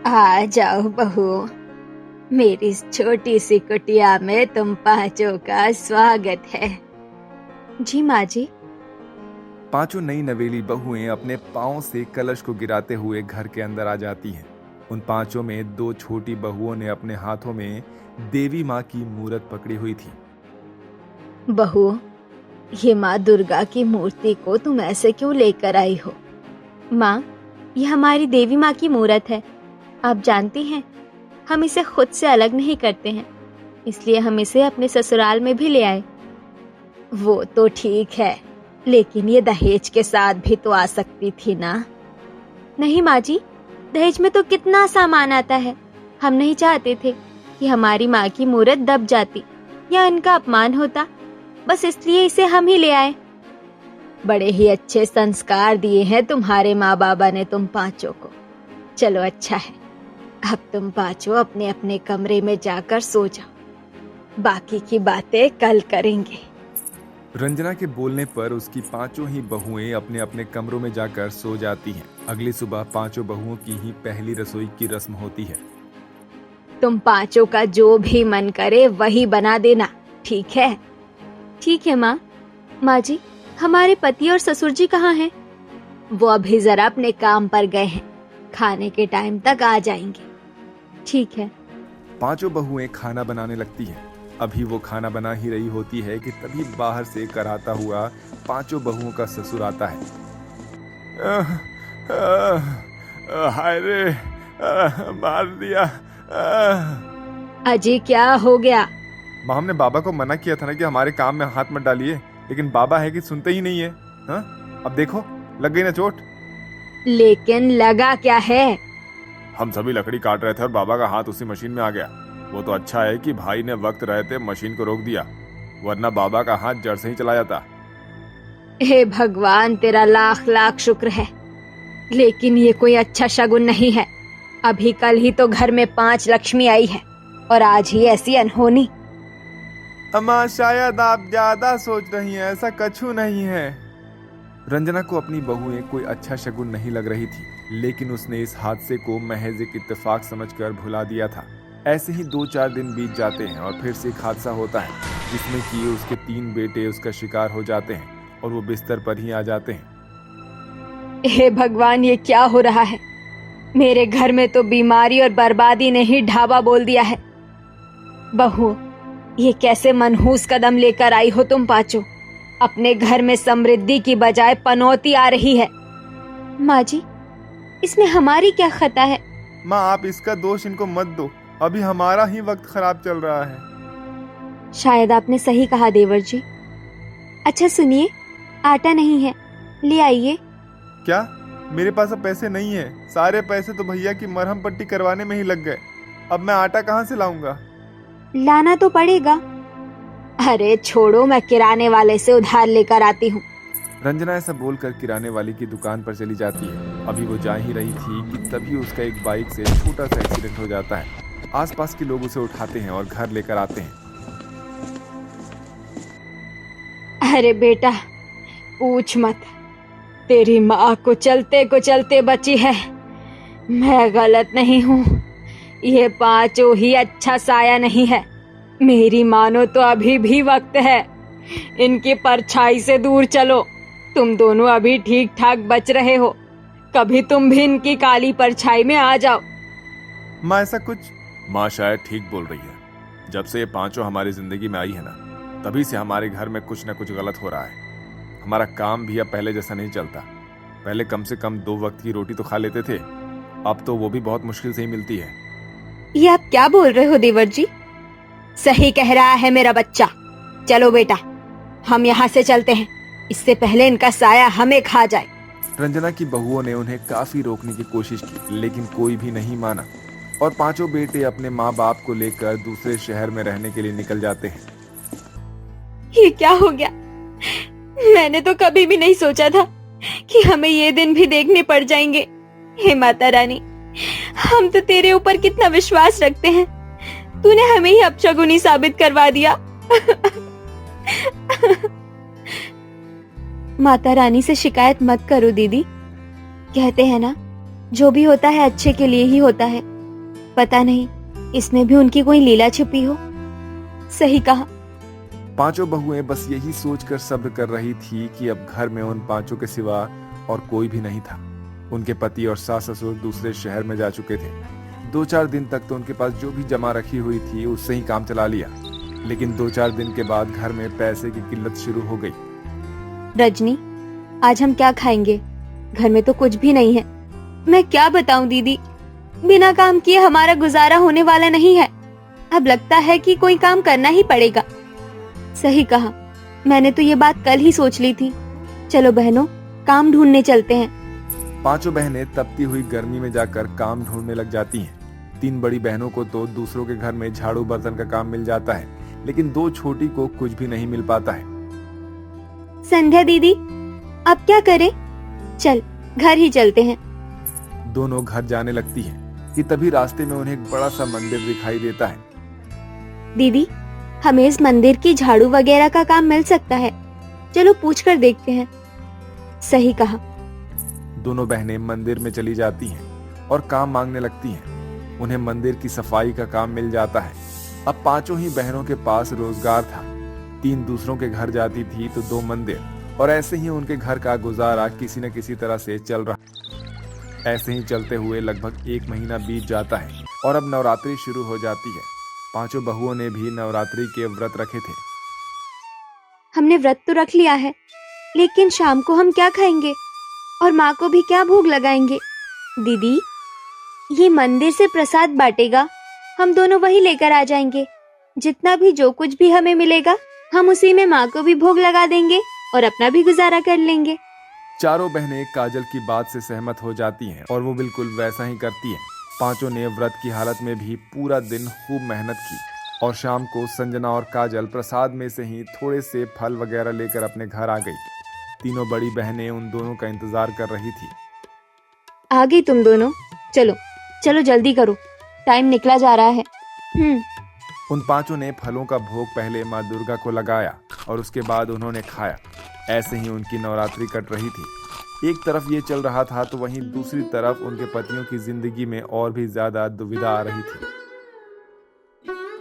आ जाओ बहू, मेरी इस छोटी सी कुटिया में तुम पांचों का स्वागत है। जी माँ जी। पांचों नई नवेली बहुएं अपने पांव से कलश को गिराते हुए घर के अंदर आ जाती हैं। उन पांचों में दो छोटी बहुओं ने अपने हाथों में देवी माँ की मूरत पकड़ी हुई थी। बहू, ये माँ दुर्गा की मूर्ति को तुम ऐसे क्यों लेकर आई हो? माँ, ये हमारी देवी माँ की मूरत है। आप जानती हैं, हम इसे खुद से अलग नहीं करते हैं, इसलिए हम इसे अपने ससुराल में भी ले आए। वो तो ठीक है, लेकिन ये दहेज के साथ भी तो आ सकती थी ना? नहीं माँ जी, दहेज में तो कितना सामान आता है। हम नहीं चाहते थे कि हमारी माँ की मूरत दब जाती या इनका अपमान होता, बस इसलिए इसे हम ही ले आए। बड़े ही अच्छे संस्कार दिए हैं तुम्हारे माँ बाबा ने तुम पांचों को। चलो अच्छा है, अब तुम पांचों अपने अपने कमरे में जाकर सो जाओ, बाकी की बातें कल करेंगे। रंजना के बोलने पर उसकी पांचों ही बहुएं अपने अपने कमरों में जाकर सो जाती हैं। अगली सुबह पांचों बहुओं की ही पहली रसोई की रस्म होती है। तुम पांचों का जो भी मन करे वही बना देना, ठीक है? ठीक है माँ। माँ जी, हमारे पति और ससुर जी कहाँ हैं? वो अभी जरा अपने काम पर गए हैं, खाने के टाइम तक आ जाएंगे। ठीक है। पांचों बहुएं खाना बनाने लगती हैं। अभी वो खाना बना ही रही होती है कि तभी बाहर से कराता हुआ पांचों बहुओं का ससुर आता है। हाय रे, मार दिया। अजी क्या हो गया? माँ, हमने बाबा को मना किया था ना कि हमारे काम में हाथ मत डालिए, लेकिन बाबा है कि सुनते ही नहीं है। अब देखो, लग गई ना चोट। लेकिन लगा क्या है? हम सभी लकड़ी काट रहे थे और बाबा का हाथ उसी मशीन में आ गया। वो तो अच्छा है कि भाई ने वक्त रहते मशीन को रोक दिया, वरना बाबा का हाथ जड़ से ही चला जाता। हे भगवान, तेरा लाख लाख शुक्र है, लेकिन ये कोई अच्छा शगुन नहीं है। अभी कल ही तो घर में 5 लक्ष्मी आई है और आज ही ऐसी अनहोनी। अम्मा, शायद आप ज्यादा सोच रही हैं, ऐसा कछु नहीं है। रंजना को अपनी बहुएं कोई अच्छा शगुन नहीं लग रही थी, लेकिन उसने इस हादसे को महज एक इत्तेफाक समझकर भुला दिया था। ऐसे ही 2-4 दिन बीत जाते हैं और फिर से एक हादसा होता है, जिसमें कि उसके 3 बेटे उसका शिकार हो जाते हैं और वो बिस्तर पर ही आ जाते हैं। हे भगवान, ये क्या हो रहा है? मेरे घर में तो बीमारी और बर्बादी ने ही ढाबा बोल दिया है। बहू, ये कैसे मनहूस कदम लेकर आई हो तुम पांचों? अपने घर में समृद्धि की बजाय पनौती आ रही है। माँ जी, इसमें हमारी क्या खता है? माँ, आप इसका दोष इनको मत दो, अभी हमारा ही वक्त खराब चल रहा है। शायद आपने सही कहा देवर जी। अच्छा सुनिए, आटा नहीं है, ले आइए। क्या? मेरे पास अब पैसे नहीं है। सारे पैसे तो भैया की मरहम पट्टी करवाने में ही लग गए। अब मैं आटा कहाँ से लाऊंगा? लाना तो पड़ेगा। अरे छोड़ो, मैं किराने वाले से उधार लेकर आती हूँ। रंजना ऐसा बोलकर किराने वाली की दुकान पर चली जाती है। अभी वो जा ही रही थी कि तभी उसका एक बाइक से छोटा सा एक्सीडेंट हो जाता है। आसपास के लोग उसे उठाते हैं और घर लेकर आते हैं। अरे बेटा, पूछ मत, तेरी माँ को चलते बची है। मैं गलत नहीं हूँ, ये पांचों ही अच्छा साया नहीं है। मेरी मानो तो अभी भी वक्त है, इनकी परछाई से दूर चलो। तुम दोनों अभी ठीक ठाक बच रहे हो, कभी तुम भी इनकी काली परछाई में आ जाओ। माँ, ऐसा कुछ? माँ शायद ठीक बोल रही है। जब से ये पांचों हमारी जिंदगी में आई है ना, तभी से हमारे घर में कुछ न कुछ गलत हो रहा है। हमारा काम भी अब पहले जैसा नहीं चलता। पहले कम से कम 2 वक्त की रोटी तो खा लेते थे, अब तो वो भी बहुत मुश्किल से ही मिलती है। ये आप क्या बोल रहे हो देवर जी? सही कह रहा है मेरा बच्चा। चलो बेटा, हम यहाँ से चलते हैं, इससे पहले इनका साया हमें खा जाए। रंजना की बहुओं ने उन्हें काफी रोकने की कोशिश की, लेकिन कोई भी नहीं माना और पांचों बेटे अपने माँ बाप को लेकर दूसरे शहर में रहने के लिए निकल जाते हैं। ये क्या हो गया? मैंने तो कभी भी नहीं सोचा था कि हमें ये दिन भी देखने पड़ जाएंगे। हे माता रानी, हम तो तेरे ऊपर कितना विश्वास रखते हैं, तूने हमें ही अपशगुनी साबित करवा दिया। माता रानी से शिकायत मत करो दीदी। कहते हैं ना, जो भी होता है अच्छे के लिए ही होता है। पता नहीं इसमें भी उनकी कोई लीला छिपी हो। सही कहा। पांचों बहुएं बस यही सोचकर सब्र कर रही थी कि अब घर में उन पांचों के सिवा और कोई भी नहीं था। उनके पति और सास ससुर दूसरे शहर में जा चुके थे। 2-4 दिन तक तो उनके पास जो भी जमा रखी हुई थी उससे ही काम चला लिया, लेकिन 2-4 दिन के बाद घर में पैसे की किल्लत शुरू हो गई। रजनी, आज हम क्या खाएंगे? घर में तो कुछ भी नहीं है। मैं क्या बताऊं दीदी, बिना काम किए हमारा गुजारा होने वाला नहीं है। अब लगता है कि कोई काम करना ही पड़ेगा। सही कहा, मैंने तो ये बात कल ही सोच ली थी। चलो बहनों, काम ढूंढने चलते हैं। पांचों बहनें तपती हुई गर्मी में जाकर काम ढूंढने लग जाती हैं। 3 बड़ी बहनों को तो दूसरों के घर में झाड़ू बर्तन का काम मिल जाता है, लेकिन 2 छोटी को कुछ भी नहीं मिल पाता है। संध्या दीदी, अब क्या करें? चल घर ही चलते हैं। दोनों घर जाने लगती हैं कि तभी रास्ते में उन्हें एक बड़ा सा मंदिर दिखाई देता है। दीदी, हमें इस मंदिर की झाड़ू वगैरह का काम मिल सकता है। चलो पूछ कर देखते हैं। सही कहा। दोनों बहनें मंदिर में चली जाती हैं और काम मांगने लगती हैं। उन्हें मंदिर की सफाई का काम मिल जाता है। अब पांचों ही बहनों के पास रोजगार था। 3 दूसरों के घर जाती थी तो 2 मंदिर, और ऐसे ही उनके घर का गुजारा किसी न किसी तरह से चल रहा। ऐसे ही चलते हुए लगभग 1 महीना बीत जाता है और अब नवरात्रि शुरू हो जाती है। पांचों बहुओं ने भी नवरात्रि के व्रत रखे थे। हमने व्रत तो रख लिया है, लेकिन शाम को हम क्या खाएंगे और माँ को भी क्या भोग लगाएंगे? दीदी, ये मंदिर से प्रसाद बांटेगा, हम दोनों वही लेकर आ जाएंगे। जितना भी जो कुछ भी हमें मिलेगा हम उसी में माँ को भी भोग लगा देंगे और अपना भी गुजारा कर लेंगे। चारों बहनें काजल की बात से सहमत हो जाती हैं और वो बिल्कुल वैसा ही करती हैं। पांचों ने व्रत की हालत में भी पूरा दिन खूब मेहनत की और शाम को संजना और काजल प्रसाद में से ही थोड़े से फल वगैरह लेकर अपने घर आ गई। तीनों बड़ी बहनें उन दोनों का इंतजार कर रही थी। आ गई तुम दोनों, चलो चलो जल्दी करो, टाइम निकला जा रहा है। उन पांचों ने फलों का भोग पहले माँ दुर्गा को लगाया और उसके बाद उन्होंने खाया। ऐसे ही उनकी नवरात्रि कट रही थी। एक तरफ ये चल रहा था तो वहीं दूसरी तरफ उनके पतियों की जिंदगी में और भी ज्यादा दुविधा आ रही थी।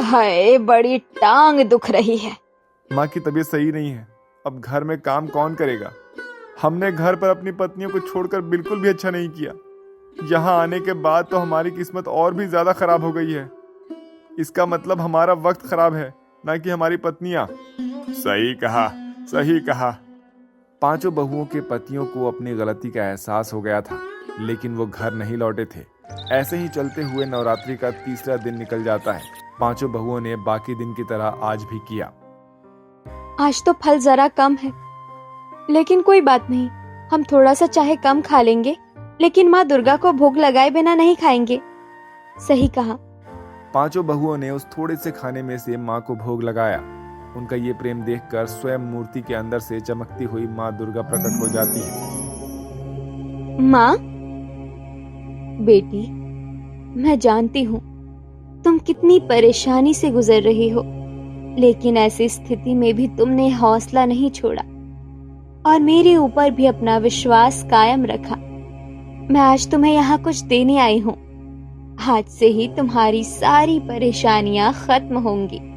हाय, बड़ी टांग दुख रही है। माँ की तबीयत सही नहीं है। अब घर में काम कौन करेगा? हमने घर पर अपनी पत्नियों को छोड़कर बिल्कुल भी अच्छा नहीं किया। यहाँ आने के बाद तो हमारी किस्मत और भी ज्यादा खराब हो गई है। इसका मतलब हमारा वक्त खराब है, ना कि हमारी पत्नियां। सही कहा, सही कहा। पांचों बहुओं के पतियों को अपनी गलती का एहसास हो गया था, लेकिन वो घर नहीं लौटे थे। ऐसे ही चलते हुए नवरात्रि का तीसरा दिन निकल जाता है। पांचों बहुओं ने बाकी दिन की तरह आज भी किया। आज तो फल जरा कम है, लेकिन कोई बात नहीं, हम थोड़ा सा चाहे कम खा लेंगे, लेकिन माँ दुर्गा को भोग लगाए बिना नहीं खाएंगे। सही कहा। पांचों बहुओं ने उस थोड़े से खाने में से माँ को भोग लगाया। उनका ये प्रेम देखकर स्वयं मूर्ति के अंदर से चमकती हुई माँ दुर्गा प्रकट हो जाती है। माँ, बेटी, मैं जानती हूँ तुम कितनी परेशानी से गुजर रही हो, लेकिन ऐसी स्थिति में भी तुमने हौसला नहीं छोड़ा और मेरे ऊपर भी अपना विश्वास कायम रखा। मैं आज तुम्हें यहाँ कुछ देने आई हूँ। आज से ही तुम्हारी सारी परेशानियां खत्म होंगी।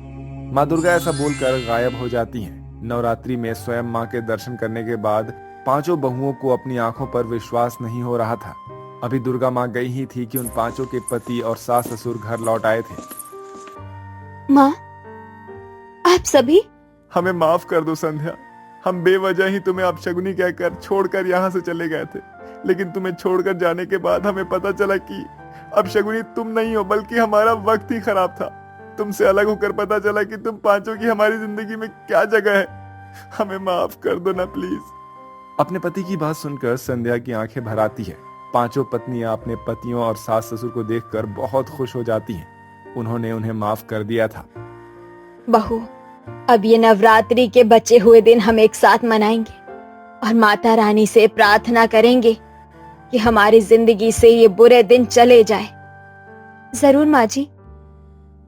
माँ दुर्गा ऐसा बोलकर गायब हो जाती हैं। नवरात्रि में स्वयं माँ के दर्शन करने के बाद पांचों बहुओं को अपनी आंखों पर विश्वास नहीं हो रहा था। अभी दुर्गा माँ गई ही थी कि उन पांचों के पति और सास ससुर घर लौट आए थे। माँ, आप सभी? हमें माफ कर दो संध्या। हम बेवजह ही तुम्हें अपशगुनी कहकर छोड़कर यहाँ से चले गए थे, लेकिन तुम्हें छोड़कर जाने के बाद हमें पता चला कि अपशगुनी तुम नहीं हो, बल्कि हमारा वक्त ही खराब था। तुमसे अलग होकर पता चला कि तुम पांचों की हमारी जिंदगी में क्या जगह है। हमें माफ कर दो ना प्लीज। अपने पति की बात सुनकर संध्या की आंखें भर आती है। पांचों पत्नियां अपने पतियों और सास ससुर को देखकर बहुत खुश हो जाती हैं। उन्होंने उन्हें माफ कर दिया था। बहू, अब ये नवरात्रि के बचे हुए दिन हम एक साथ मनाएंगे और माता रानी से प्रार्थना करेंगे कि हमारी जिंदगी से ये बुरे दिन चले जाए। जरूर माँ जी।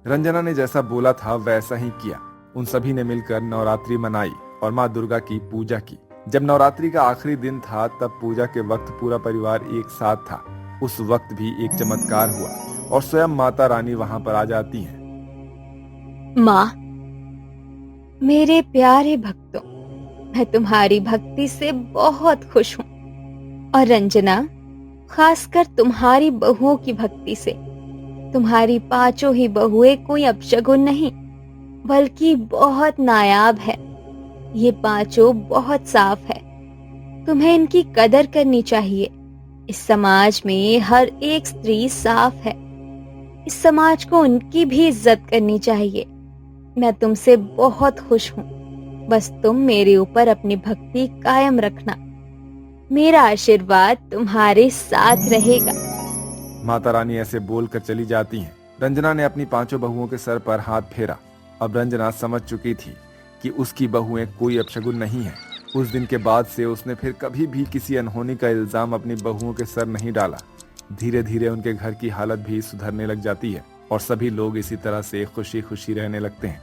रंजना ने जैसा बोला था वैसा ही किया। उन सभी ने मिलकर नवरात्रि मनाई और माँ दुर्गा की पूजा की। जब नवरात्रि का आखिरी दिन था तब पूजा के वक्त पूरा परिवार एक साथ था। उस वक्त भी एक चमत्कार हुआ। और स्वयं माता रानी वहां पर आ जाती हैं। माँ, मेरे प्यारे भक्तों, मैं तुम्हारी भक्ति से बहुत खुश हूँ और रंजना, खासकर तुम्हारी बहुओं की भक्ति से। तुम्हारी पांचों ही बहुएं कोई अपशगुन नहीं, बल्कि बहुत नायाब है। ये पांचों बहुत साफ है। तुम्हें इनकी कदर करनी चाहिए। इस समाज में हर एक स्त्री साफ है। इस समाज को उनकी भी इज्जत करनी चाहिए। मैं तुमसे बहुत खुश हूँ। बस तुम मेरे ऊपर अपनी भक्ति कायम रखना। मेरा आशीर्वाद तुम्हारे साथ रहेगा। माता रानी ऐसे बोलकर चली जाती हैं। रंजना ने अपनी पांचों बहुओं के सर पर हाथ फेरा। अब रंजना समझ चुकी थी कि उसकी बहुएं कोई अपशगुन नहीं है। उस दिन के बाद से उसने फिर कभी भी किसी अनहोनी का इल्जाम अपनी बहुओं के सर नहीं डाला। धीरे धीरे उनके घर की हालत भी सुधरने लग जाती है और सभी लोग इसी तरह से खुशी खुशी रहने लगते हैं।